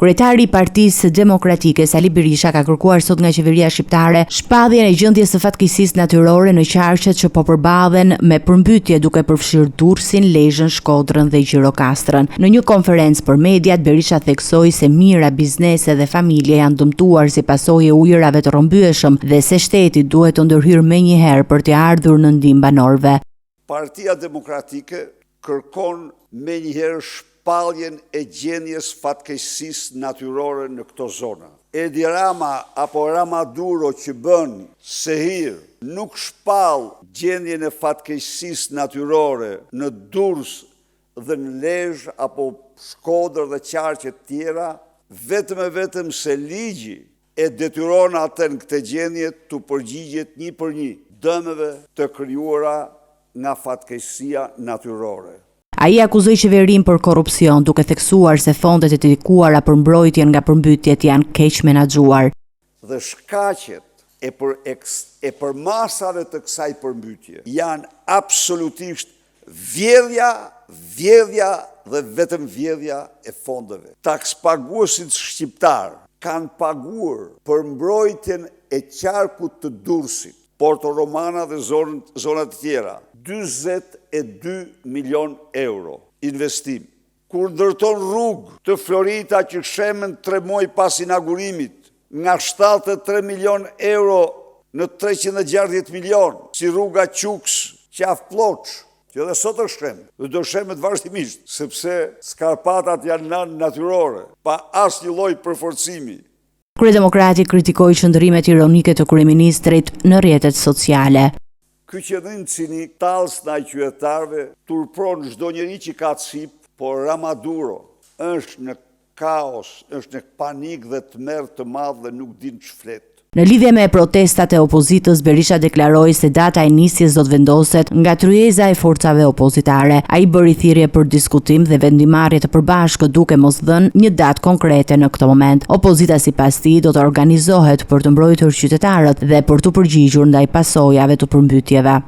Kryetari i Partisë Demokratike Sali Berisha ka kërkuar sot nga qeveria shqiptare shpalljen e gjendjes së fatkeqësisë natyrore në qarqet që po përballen me përmbytje, duke përfshirë Durrësin, Lezhën, Shkodrën dhe Gjirokastrën. Në një konferencë për mediat, Berisha theksoi se mijëra biznese dhe familje janë dëmtuar si pasojë e ujërave të rrëmbyeshëm dhe se shteti duhet të ndërhyrë menjëherë për të ardhur në ndihmë banorëve. Partia Demokratike kërkon menjëherë shpalljen e gjendjes fatkeqësisë natyrore në këto zona. Edi Rama apo Ramaduro që bën sehir nuk shpall gjendjen e fatkeqësisë natyrore në Durrës dhe në Lezhë apo Shkodër dhe qarqe të tjera, vetëm se ligji e detyron atë në këtë gjendje të përgjigjet një për një dëmeve të krijuara nga fatkeqësia natyrore. Ai akuzoi qeverinë për korrupsion, duke theksuar se fondet e dedikuara për mbrojtjen nga përmbytjet janë keq menaxhuar. Dhe shkaqet e përmasave të kësaj përmbytje janë absolutisht vjedhja dhe vetëm vjedhja e fondeve. Takspaguesit shqiptar kanë paguar për mbrojtjen e qarkut të Durrësit, Porto Romana dhe zonat tjera, 22 milion euro investim. Kur ndërton rrugë të Florita që shemen 3 muaj pas inaugurimit, nga 73 milion euro në 360 milion, si rruga Quks, Qaf Ploç, që edhe sot është shem, dhe do shemet vazhdimisht, sepse skarpatat janë nanë natyrore, pa asnjë lloj përforcimi. Kryedemokrati kritikoi qëndrimet ironike të kryeministrit në rrjetet sociale. Ky qëndrim cinik tallës ndaj qytetarëve turpron çdo njeri që ka cip, por Ramaduro është në kaos, është në panik dhe tmerr të madh dhe nuk din ç'flet. Në lidhje me protestat e opozitës, Berisha deklaroi se data e nisjes do të vendoset nga tryeza e forcave opozitare. Ai bëri thirrje për diskutim dhe vendimarrje të përbashkët, duke mos dhënë një datë konkrete në këtë moment. Opozita sipas tij do të organizohet për të mbrojtur qytetarët dhe për të përgjigjur ndaj pasojave të përmbytjeve.